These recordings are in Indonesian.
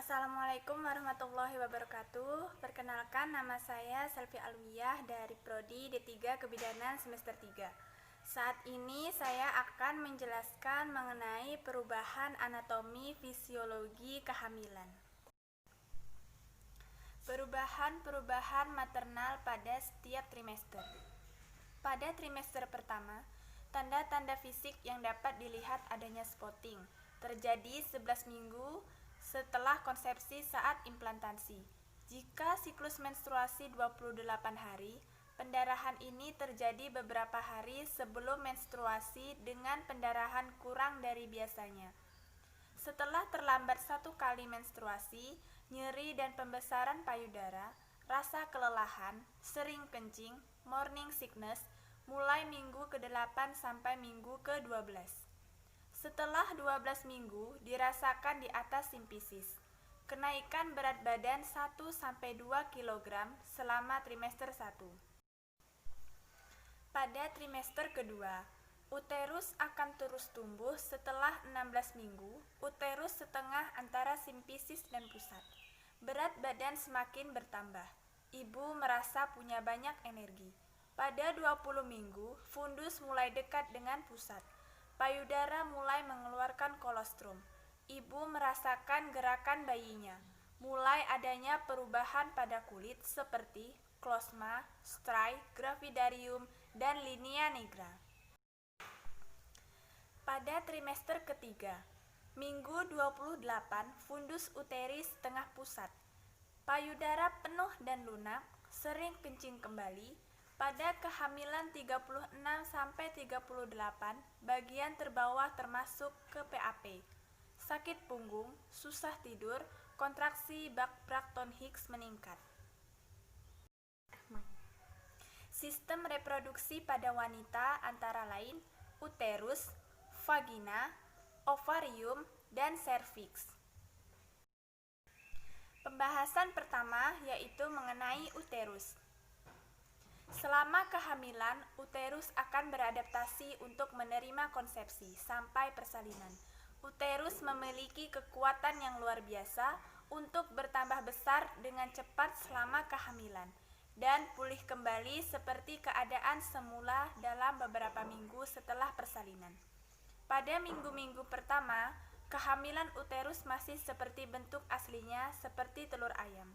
Assalamualaikum warahmatullahi wabarakatuh. Perkenalkan, nama saya Selvi Alwiyah dari Prodi D3 Kebidanan semester 3. Saat ini saya akan menjelaskan mengenai perubahan anatomi fisiologi kehamilan. Perubahan maternal pada setiap trimester. Pada trimester pertama, tanda-tanda fisik yang dapat dilihat adanya spotting, terjadi 11 minggu setelah konsepsi saat implantasi. Jika siklus menstruasi 28 hari, pendarahan ini terjadi beberapa hari sebelum menstruasi dengan pendarahan kurang dari biasanya. Setelah terlambat 1 kali menstruasi, nyeri dan pembesaran payudara, rasa kelelahan, sering kencing, morning sickness, mulai minggu ke-8 sampai minggu ke-12. Setelah 12 minggu dirasakan di atas simpisis. Kenaikan berat badan 1-2 kg selama trimester 1. Pada trimester kedua, uterus akan terus tumbuh setelah 16 minggu, uterus setengah antara simpisis dan pusat. Berat badan semakin bertambah. Ibu merasa punya banyak energi. Pada 20 minggu, fundus mulai dekat dengan pusat. Payudara mulai mengeluarkan kolostrum. Ibu merasakan gerakan bayinya. Mulai adanya perubahan pada kulit seperti klosma, stry, gravidarium, dan linea nigra. Pada trimester ketiga, minggu 28, fundus uteris tengah pusat. Payudara penuh dan lunak, sering kencing kembali. Pada kehamilan 36-38, bagian terbawah termasuk ke PAP. Sakit punggung, susah tidur, kontraksi bak Braxton Hicks meningkat. Sistem reproduksi pada wanita antara lain uterus, vagina, ovarium, dan serviks. Pembahasan pertama yaitu mengenai uterus. Selama kehamilan, uterus akan beradaptasi untuk menerima konsepsi sampai persalinan. Uterus memiliki kekuatan yang luar biasa untuk bertambah besar dengan cepat selama kehamilan dan pulih kembali seperti keadaan semula dalam beberapa minggu setelah persalinan. Pada minggu-minggu pertama, kehamilan uterus masih seperti bentuk aslinya seperti telur ayam.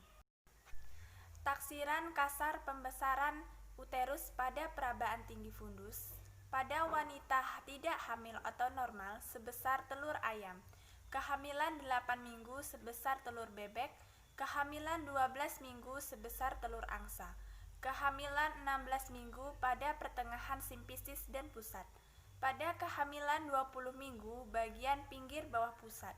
Taksiran kasar pembesaran uterus pada perabaan tinggi fundus. Pada wanita tidak hamil atau normal sebesar telur ayam. Kehamilan 8 minggu sebesar telur bebek. Kehamilan 12 minggu sebesar telur angsa. Kehamilan 16 minggu pada pertengahan simpisis dan pusat. Pada kehamilan 20 minggu bagian pinggir bawah pusat.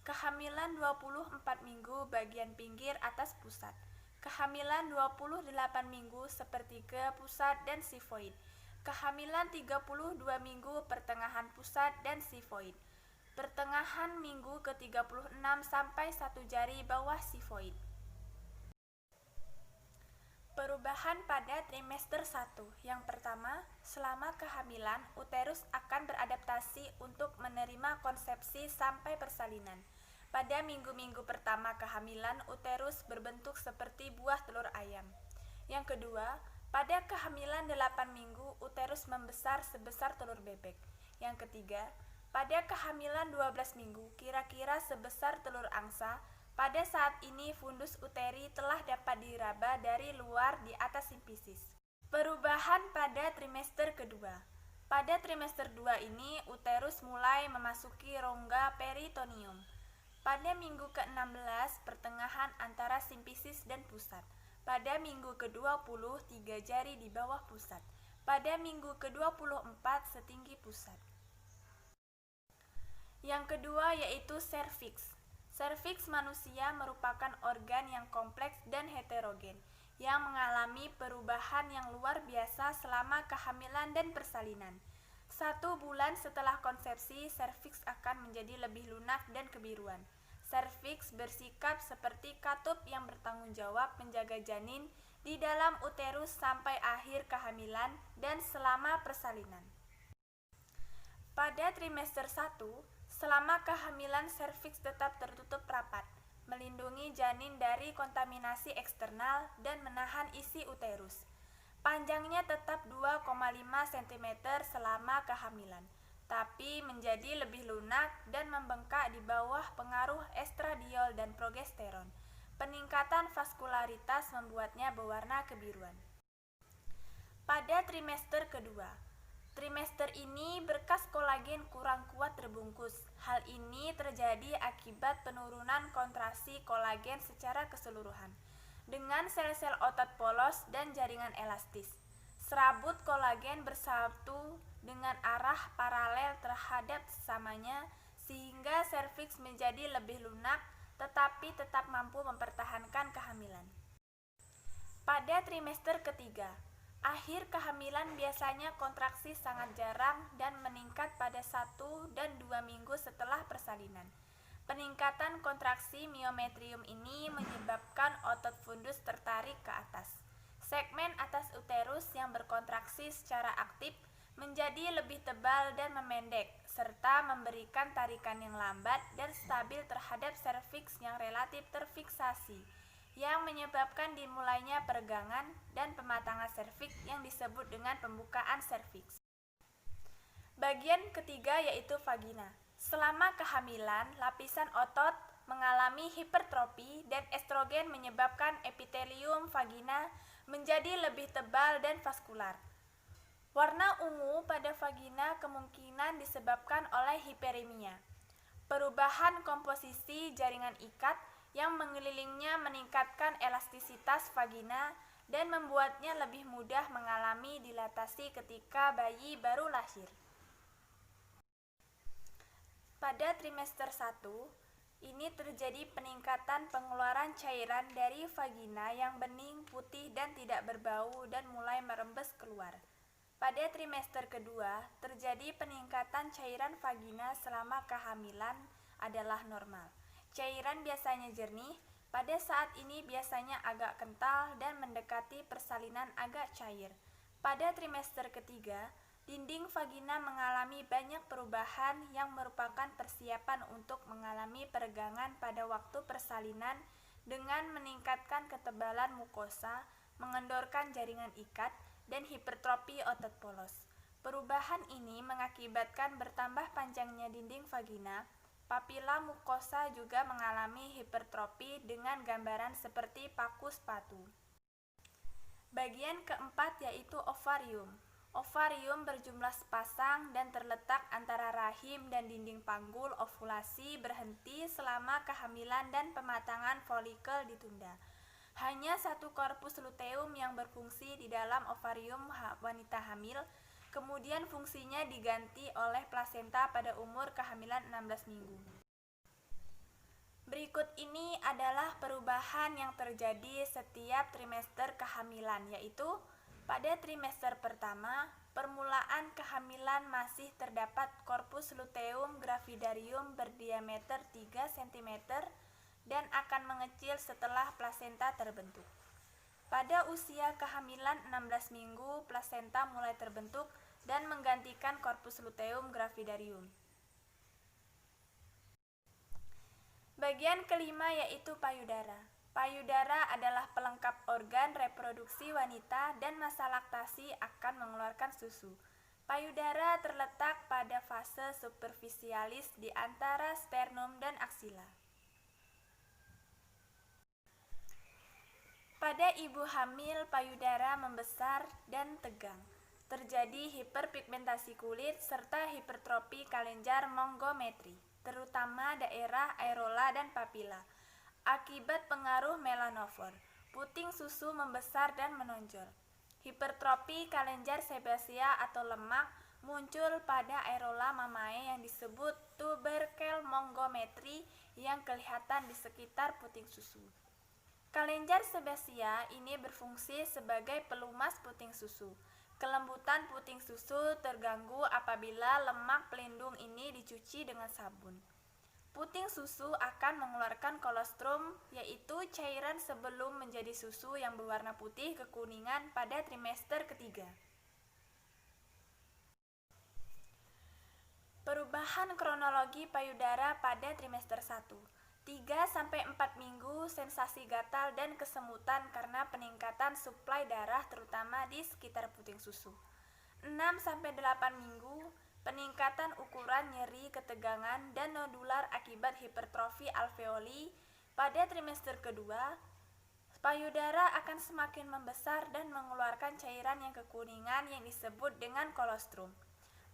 Kehamilan 24 minggu bagian pinggir atas pusat. Kehamilan 28 minggu sepertiga pusat dan sifoid. Kehamilan 32 minggu pertengahan pusat dan sifoid. Pertengahan minggu ke-36 sampai 1 jari bawah sifoid. Perubahan pada trimester 1. Yang pertama, selama kehamilan, uterus akan beradaptasi untuk menerima konsepsi sampai persalinan. Pada minggu-minggu pertama kehamilan, uterus berbentuk seperti buah telur ayam. Yang kedua, pada kehamilan 8 minggu, uterus membesar sebesar telur bebek. Yang ketiga, pada kehamilan 12 minggu, kira-kira sebesar telur angsa. Pada saat ini, fundus uteri telah dapat diraba dari luar di atas simpisis. Perubahan pada trimester kedua. Pada trimester 2 ini, uterus mulai memasuki rongga peritoneum. Pada minggu ke-16, pertengahan antara simpisis dan pusat. Pada minggu ke-20, 3 jari di bawah pusat. Pada minggu ke-24, setinggi pusat. Yang kedua yaitu serviks. Serviks manusia merupakan organ yang kompleks dan heterogen, yang mengalami perubahan yang luar biasa selama kehamilan dan persalinan. 1 bulan setelah konsepsi, serviks akan menjadi lebih lunak dan kebiruan. Serviks bersikap seperti katup yang bertanggung jawab menjaga janin di dalam uterus sampai akhir kehamilan dan selama persalinan. Pada trimester 1, selama kehamilan serviks tetap tertutup rapat, melindungi melindungi janin dari kontaminasi eksternal dan menahan isi uterus. Panjangnya tetap 2,5 cm selama kehamilan, tapi menjadi lebih lunak dan membengkak di bawah pengaruh estradiol dan progesteron. Peningkatan vaskularitas membuatnya berwarna kebiruan. Pada trimester kedua, trimester ini berkas kolagen kurang kuat terbungkus. Hal ini terjadi akibat penurunan kontraksi kolagen secara keseluruhan. Dengan sel-sel otot polos dan jaringan elastis, serabut kolagen bersatu dengan arah paralel terhadap sesamanya sehingga serviks menjadi lebih lunak tetapi tetap mampu mempertahankan kehamilan. Pada trimester ketiga, akhir kehamilan biasanya kontraksi sangat jarang dan meningkat pada 1 dan 2 minggu setelah persalinan. Peningkatan kontraksi miometrium ini menyebabkan otot fundus tertarik ke atas. Segmen atas uterus yang berkontraksi secara aktif menjadi lebih tebal dan memendek, serta memberikan tarikan yang lambat dan stabil terhadap serviks yang relatif terfiksasi, yang menyebabkan dimulainya peregangan dan pematangan serviks yang disebut dengan pembukaan serviks. Bagian ketiga yaitu vagina. Selama kehamilan, lapisan otot mengalami hipertrofi dan estrogen menyebabkan epitelium vagina menjadi lebih tebal dan vaskular. Warna ungu pada vagina kemungkinan disebabkan oleh hiperemia. Perubahan komposisi jaringan ikat yang mengelilingnya meningkatkan elastisitas vagina dan membuatnya lebih mudah mengalami dilatasi ketika bayi baru lahir. Pada trimester 1, ini terjadi peningkatan pengeluaran cairan dari vagina yang bening, putih, dan tidak berbau dan mulai merembes keluar. Pada trimester kedua, terjadi peningkatan cairan vagina selama kehamilan adalah normal. Cairan biasanya jernih, pada saat ini biasanya agak kental dan mendekati persalinan agak cair. Pada trimester ketiga, dinding vagina mengalami banyak perubahan yang merupakan persiapan untuk mengalami peregangan pada waktu persalinan dengan meningkatkan ketebalan mukosa, mengendorkan jaringan ikat, dan hipertrofi otot polos. Perubahan ini mengakibatkan bertambah panjangnya dinding vagina. Papila mukosa juga mengalami hipertrofi dengan gambaran seperti paku sepatu. Bagian keempat yaitu ovarium. Ovarium berjumlah sepasang dan terletak antara rahim dan dinding panggul. Ovulasi berhenti selama kehamilan dan pematangan folikel ditunda. Hanya satu korpus luteum yang berfungsi di dalam ovarium wanita hamil, kemudian fungsinya diganti oleh plasenta pada umur kehamilan 16 minggu. Berikut ini adalah perubahan yang terjadi setiap trimester kehamilan, yaitu pada trimester pertama, permulaan kehamilan masih terdapat korpus luteum gravidarium berdiameter 3 cm dan akan mengecil setelah plasenta terbentuk. Pada usia kehamilan 16 minggu, plasenta mulai terbentuk dan menggantikan korpus luteum gravidarium. Bagian kelima yaitu payudara. Payudara adalah pelengkap organ reproduksi wanita dan masa laktasi akan mengeluarkan susu. Payudara terletak pada fase superficialis di antara sternum dan aksila. Pada ibu hamil, payudara membesar dan tegang. Terjadi hiperpigmentasi kulit serta hipertrofi kelenjar mongometri, terutama daerah areola dan papila. Akibat pengaruh melanofor, puting susu membesar dan menonjol. Hipertrofi kelenjar sebasea atau lemak muncul pada areola mamae yang disebut tubercle mongometri yang kelihatan di sekitar puting susu. Kelenjar sebasea ini berfungsi sebagai pelumas puting susu. Kelembutan puting susu terganggu apabila lemak pelindung ini dicuci dengan sabun. Puting susu akan mengeluarkan kolostrum, yaitu cairan sebelum menjadi susu yang berwarna putih kekuningan pada trimester ketiga. Perubahan kronologi payudara pada trimester 1. 3-4 minggu sensasi gatal dan kesemutan karena peningkatan suplai darah terutama di sekitar puting susu. 6-8 minggu peningkatan ukuran nyeri, ketegangan, dan nodular akibat hipertrofi alveoli. Pada trimester kedua, payudara akan semakin membesar dan mengeluarkan cairan yang kekuningan yang disebut dengan kolostrum.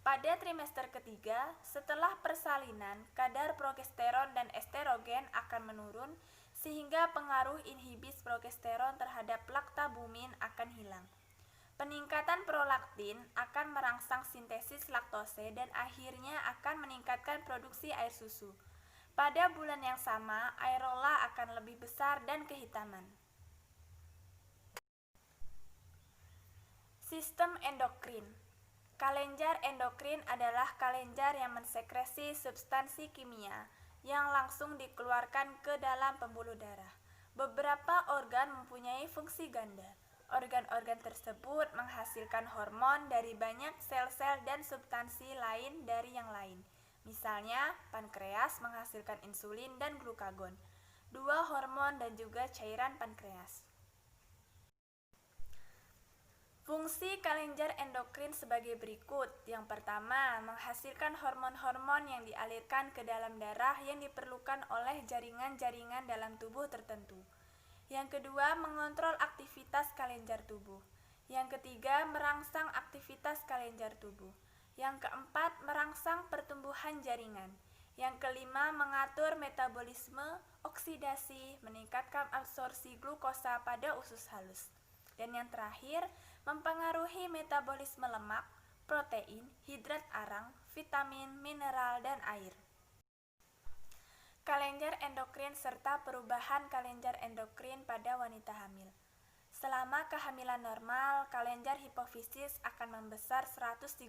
Pada trimester ketiga, setelah persalinan, kadar progesteron dan estrogen akan menurun sehingga pengaruh inhibis progesteron terhadap laktabumin akan hilang. Peningkatan prolaktin akan merangsang sintesis laktose dan akhirnya akan meningkatkan produksi air susu. Pada bulan yang sama, areola akan lebih besar dan kehitaman. Sistem endokrin. Kelenjar endokrin adalah kelenjar yang mensekresi substansi kimia yang langsung dikeluarkan ke dalam pembuluh darah. Beberapa organ mempunyai fungsi ganda. Organ-organ tersebut menghasilkan hormon dari banyak sel-sel dan substansi lain dari yang lain. Misalnya, pankreas menghasilkan insulin dan glukagon, 2 hormon dan juga cairan pankreas. Fungsi kelenjar endokrin sebagai berikut. Yang pertama, menghasilkan hormon-hormon yang dialirkan ke dalam darah yang diperlukan oleh jaringan-jaringan dalam tubuh tertentu. Yang kedua, mengontrol aktivitas kelenjar tubuh. Yang ketiga, merangsang aktivitas kelenjar tubuh. Yang keempat, merangsang pertumbuhan jaringan. Yang kelima, mengatur metabolisme, oksidasi, meningkatkan absorpsi glukosa pada usus halus. Dan yang terakhir, mempengaruhi metabolisme lemak, protein, hidrat arang, vitamin, mineral, dan air. Kelenjar endokrin serta perubahan kelenjar endokrin pada wanita hamil. Selama kehamilan normal, kelenjar hipofisis akan membesar 135%.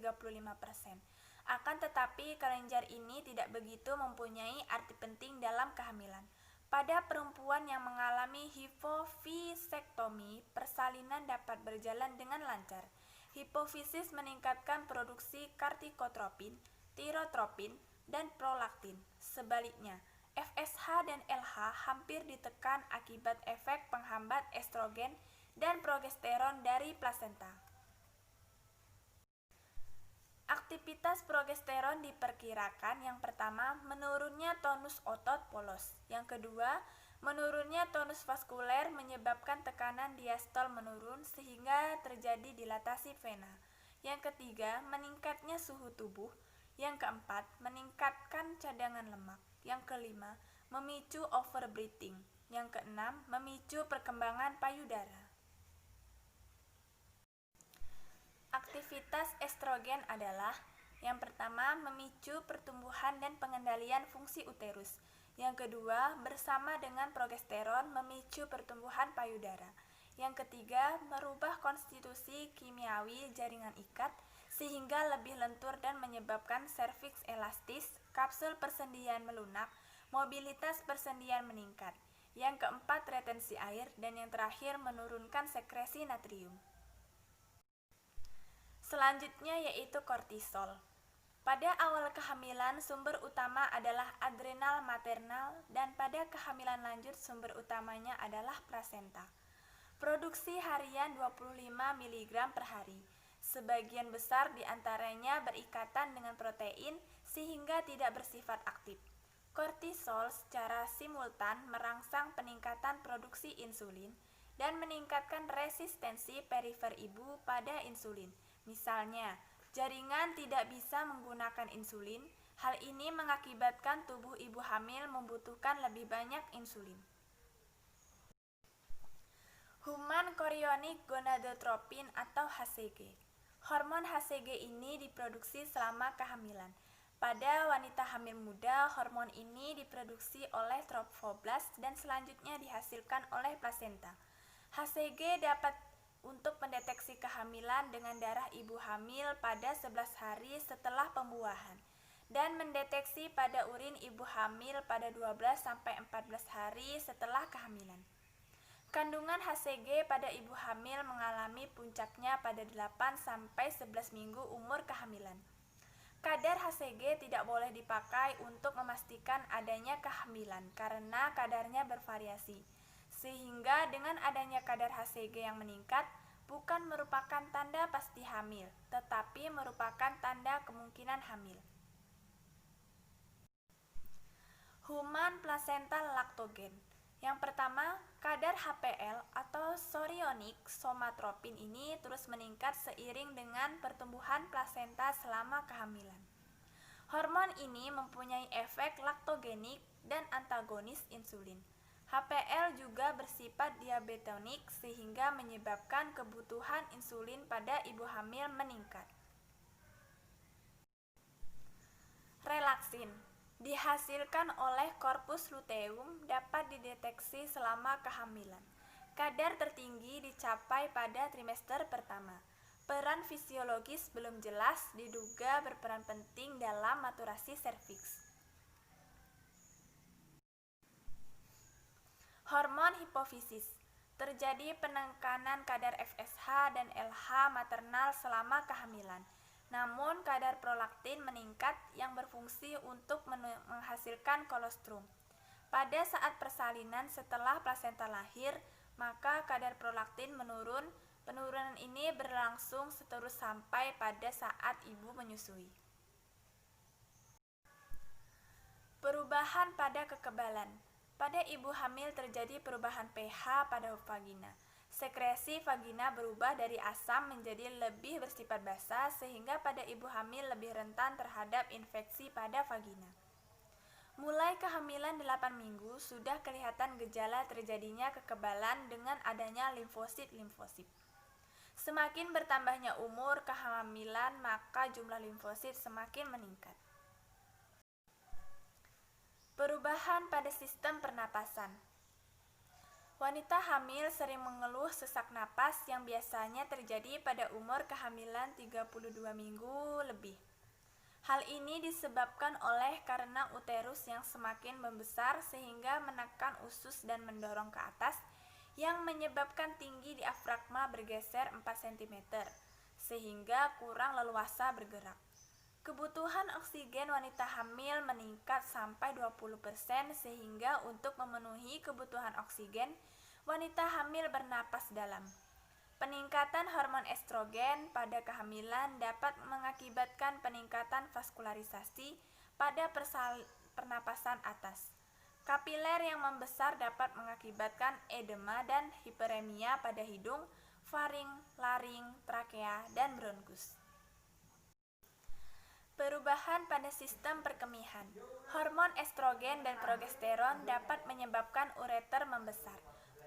Akan tetapi, kelenjar ini tidak begitu mempunyai arti penting dalam kehamilan. Pada perempuan yang mengalami hipofisektomi, persalinan dapat berjalan dengan lancar. Hipofisis meningkatkan produksi kortikotropin, tirotropin, dan prolaktin. Sebaliknya, FSH dan LH hampir ditekan akibat efek penghambat estrogen dan progesteron dari plasenta. Aktivitas progesteron diperkirakan yang pertama, menurunnya tonus otot polos. Yang kedua, menurunnya tonus vaskuler menyebabkan tekanan diastol menurun sehingga terjadi dilatasi vena. Yang ketiga, meningkatnya suhu tubuh. Yang keempat, meningkatkan cadangan lemak. Yang kelima, memicu overbreathing. Yang keenam, memicu perkembangan payudara. Aktivitas estrogen adalah yang pertama, memicu pertumbuhan dan pengendalian fungsi uterus. Yang kedua, bersama dengan progesteron memicu pertumbuhan payudara. Yang ketiga, merubah konstitusi kimiawi jaringan ikat sehingga lebih lentur dan menyebabkan serviks elastis, kapsul persendian melunak, mobilitas persendian meningkat. Yang keempat, retensi air, dan yang terakhir menurunkan sekresi natrium. Selanjutnya yaitu kortisol. Pada awal kehamilan, sumber utama adalah adrenal maternal dan pada kehamilan lanjut sumber utamanya adalah plasenta. Produksi harian 25 mg per hari. Sebagian besar diantaranya berikatan dengan protein sehingga tidak bersifat aktif. Kortisol secara simultan merangsang peningkatan produksi insulin dan meningkatkan resistensi perifer ibu pada insulin. Misalnya, jaringan tidak bisa menggunakan insulin. Hal ini mengakibatkan tubuh ibu hamil membutuhkan lebih banyak insulin. Human chorionic gonadotropin atau HCG. Hormon HCG ini diproduksi selama kehamilan. Pada wanita hamil muda, hormon ini diproduksi oleh trophoblast dan selanjutnya dihasilkan oleh plasenta. HCG dapat untuk mendeteksi kehamilan dengan darah ibu hamil pada 11 hari setelah pembuahan dan mendeteksi pada urin ibu hamil pada 12-14 hari setelah kehamilan. Kandungan HCG pada ibu hamil mengalami puncaknya pada 8-11 minggu umur kehamilan. Kadar HCG tidak boleh dipakai untuk memastikan adanya kehamilan karena kadarnya bervariasi. Sehingga dengan adanya kadar HCG yang meningkat bukan merupakan tanda pasti hamil, tetapi merupakan tanda kemungkinan hamil. Human placental lactogen. Yang pertama, kadar HPL atau chorionic somatropin ini terus meningkat seiring dengan pertumbuhan plasenta selama kehamilan. Hormon ini mempunyai efek laktogenik dan antagonis insulin. HPL juga bersifat diabetonik sehingga menyebabkan kebutuhan insulin pada ibu hamil meningkat. Relaksin dihasilkan oleh korpus luteum dapat dideteksi selama kehamilan. Kadar tertinggi dicapai pada trimester pertama. Peran fisiologis belum jelas, diduga berperan penting dalam maturasi serviks. Hormon hipofisis. Terjadi penekanan kadar FSH dan LH maternal selama kehamilan. Namun kadar prolaktin meningkat yang berfungsi untuk menghasilkan kolostrum. Pada saat persalinan setelah plasenta lahir, maka kadar prolaktin menurun. Penurunan ini berlangsung seterus sampai pada saat ibu menyusui. Perubahan pada kekebalan. Pada ibu hamil terjadi perubahan pH pada vagina. Sekresi vagina berubah dari asam menjadi lebih bersifat basa sehingga pada ibu hamil lebih rentan terhadap infeksi pada vagina. Mulai kehamilan 8 minggu sudah kelihatan gejala terjadinya kekebalan dengan adanya limfosit-limfosit. Semakin bertambahnya umur kehamilan maka jumlah limfosit semakin meningkat. Perubahan pada sistem pernapasan. Wanita hamil sering mengeluh sesak napas yang biasanya terjadi pada umur kehamilan 32 minggu lebih. Hal ini disebabkan oleh karena uterus yang semakin membesar sehingga menekan usus dan mendorong ke atas yang menyebabkan tinggi diafragma bergeser 4 cm sehingga kurang leluasa bergerak. Kebutuhan oksigen wanita hamil meningkat sampai 20% sehingga untuk memenuhi kebutuhan oksigen, wanita hamil bernapas dalam. Peningkatan hormon estrogen pada kehamilan dapat mengakibatkan peningkatan vaskularisasi pada pernapasan atas. Kapiler yang membesar dapat mengakibatkan edema dan hiperemia pada hidung, faring, laring, trakea, dan bronkus. Perubahan pada sistem perkemihan. Hormon estrogen dan progesteron dapat menyebabkan ureter membesar.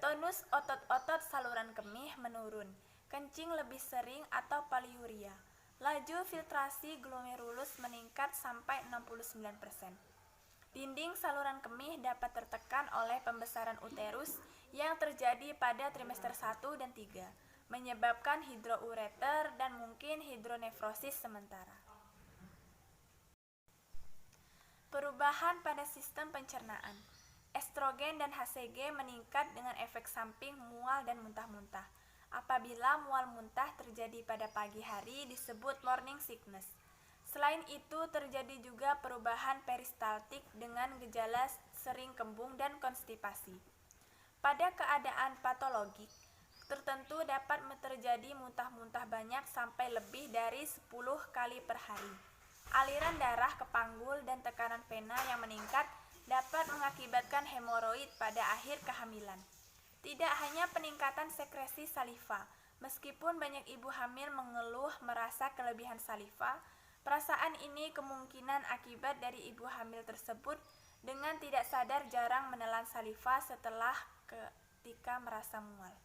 Tonus otot-otot saluran kemih menurun. Kencing lebih sering atau poliuria. Laju filtrasi glomerulus meningkat sampai 69%. Dinding saluran kemih dapat tertekan oleh pembesaran uterus yang terjadi pada trimester 1 dan 3, menyebabkan hidroureter dan mungkin hidronefrosis sementara. Perubahan pada sistem pencernaan. Estrogen dan HCG meningkat dengan efek samping mual dan muntah-muntah. Apabila mual muntah terjadi pada pagi hari disebut morning sickness. Selain itu terjadi juga perubahan peristaltik dengan gejala sering kembung dan konstipasi. Pada keadaan patologik tertentu dapat terjadi muntah-muntah banyak sampai lebih dari 10 kali per hari. Aliran darah ke panggul dan tekanan vena yang meningkat dapat mengakibatkan hemoroid pada akhir kehamilan. Tidak hanya peningkatan sekresi saliva, meskipun banyak ibu hamil mengeluh merasa kelebihan saliva, perasaan ini kemungkinan akibat dari ibu hamil tersebut dengan tidak sadar jarang menelan saliva setelah ketika merasa mual.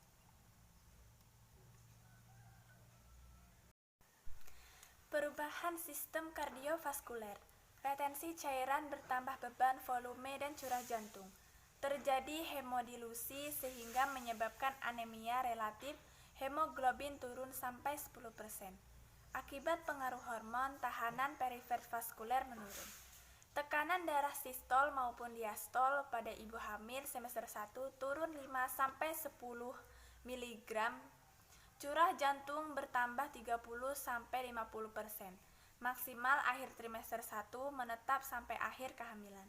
Perubahan sistem kardiovaskuler. Retensi cairan bertambah beban volume dan curah jantung. Terjadi hemodilusi sehingga menyebabkan anemia relatif, hemoglobin turun sampai 10%. Akibat pengaruh hormon, tahanan perifer vaskuler menurun. Tekanan darah sistol maupun diastol pada ibu hamil semester 1 turun 5-10 mg. Curah jantung bertambah 30-50%. Maksimal akhir trimester 1 menetap sampai akhir kehamilan.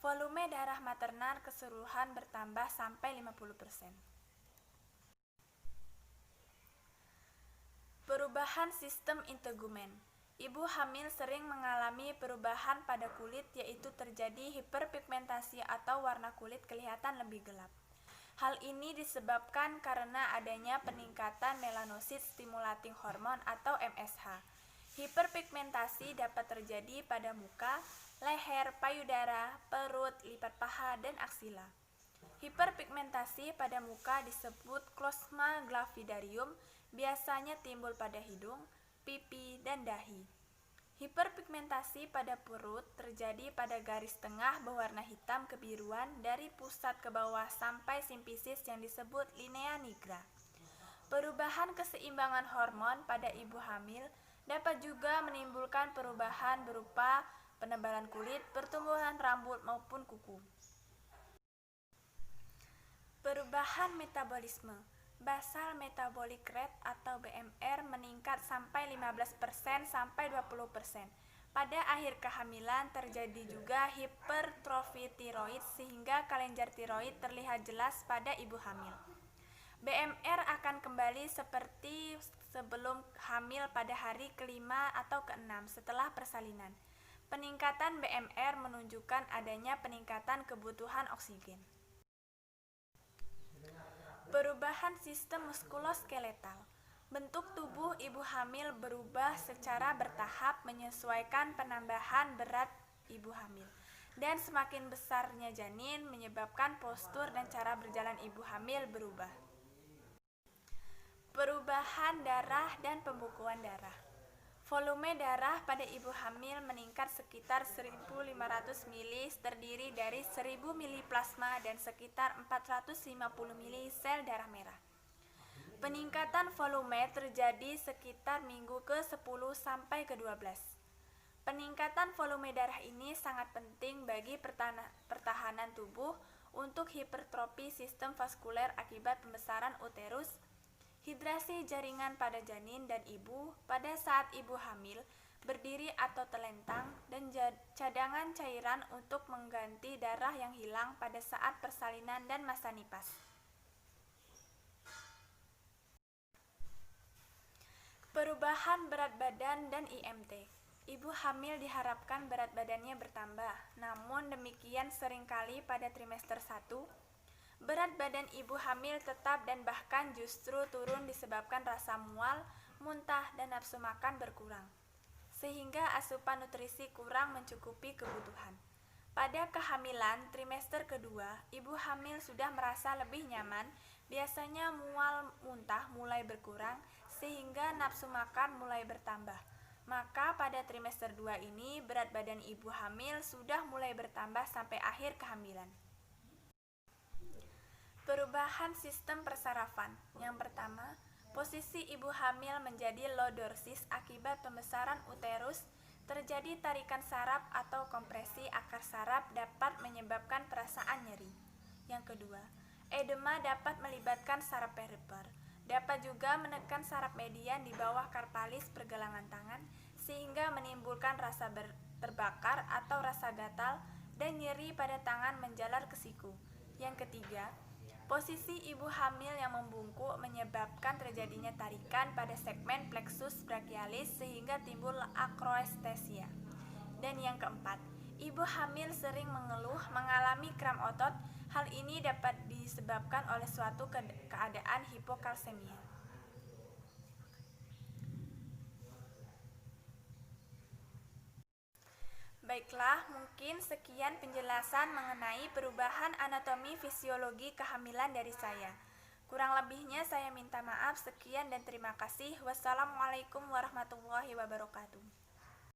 Volume darah maternal keseluruhan bertambah sampai 50%. Perubahan sistem integumen. Ibu hamil sering mengalami perubahan pada kulit, yaitu terjadi hiperpigmentasi atau warna kulit kelihatan lebih gelap. Hal ini disebabkan karena adanya peningkatan melanosit stimulating hormone atau MSH. Hiperpigmentasi dapat terjadi pada muka, leher, payudara, perut, lipat paha, dan aksila. Hiperpigmentasi pada muka disebut klosma gravidarium, biasanya timbul pada hidung, pipi, dan dahi. Hiperpigmentasi pada perut terjadi pada garis tengah berwarna hitam kebiruan dari pusat ke bawah sampai simpisis yang disebut linea nigra. Perubahan keseimbangan hormon pada ibu hamil dapat juga menimbulkan perubahan berupa penebalan kulit, pertumbuhan rambut, maupun kuku. Perubahan metabolisme. Basal metabolic rate atau BMR meningkat sampai 15% sampai 20%. Pada akhir kehamilan terjadi juga hipertrofi tiroid sehingga kelenjar tiroid terlihat jelas pada ibu hamil. BMR akan kembali seperti sebelum hamil pada hari ke-5 atau ke-6 setelah persalinan. Peningkatan BMR menunjukkan adanya peningkatan kebutuhan oksigen. Perubahan sistem muskuloskeletal. Bentuk tubuh ibu hamil berubah secara bertahap menyesuaikan penambahan berat ibu hamil. Dan semakin besarnya janin menyebabkan postur dan cara berjalan ibu hamil berubah. Perubahan darah dan pembekuan darah. Volume darah pada ibu hamil meningkat sekitar 1.500 ml terdiri dari 1.000 ml plasma dan sekitar 450 ml sel darah merah. Peningkatan volume terjadi sekitar minggu ke-10 sampai ke-12. Peningkatan volume darah ini sangat penting bagi pertahanan tubuh untuk hipertrofi sistem vaskuler akibat pembesaran uterus, hidrasi jaringan pada janin dan ibu pada saat ibu hamil, berdiri atau telentang, dan cadangan cairan untuk mengganti darah yang hilang pada saat persalinan dan masa nipas. Perubahan berat badan dan IMT. Ibu hamil diharapkan berat badannya bertambah, namun demikian seringkali pada trimester 1, berat badan ibu hamil tetap dan bahkan justru turun disebabkan rasa mual, muntah, dan nafsu makan berkurang, sehingga asupan nutrisi kurang mencukupi kebutuhan. Pada kehamilan trimester kedua, ibu hamil sudah merasa lebih nyaman, biasanya mual muntah mulai berkurang, sehingga nafsu makan mulai bertambah. Maka pada trimester 2 ini berat badan ibu hamil sudah mulai bertambah sampai akhir kehamilan. Perubahan sistem persarafan. Yang pertama, posisi ibu hamil menjadi lordorsis akibat pembesaran uterus, terjadi tarikan saraf atau kompresi akar saraf dapat menyebabkan perasaan nyeri. Yang kedua, edema dapat melibatkan saraf perifer, dapat juga menekan saraf median di bawah karpalis pergelangan tangan sehingga menimbulkan rasa terbakar atau rasa gatal dan nyeri pada tangan menjalar ke siku. Yang ketiga, posisi ibu hamil yang membungkuk menyebabkan terjadinya tarikan pada segmen plexus brachialis sehingga timbul akroestesia. Dan yang keempat, ibu hamil sering mengeluh mengalami kram otot. Hal ini dapat disebabkan oleh suatu keadaan hipokalsemia. Baiklah, mungkin sekian penjelasan mengenai perubahan anatomi fisiologi kehamilan dari saya. Kurang lebihnya saya minta maaf. Sekian dan terima kasih. Wassalamualaikum warahmatullahi wabarakatuh.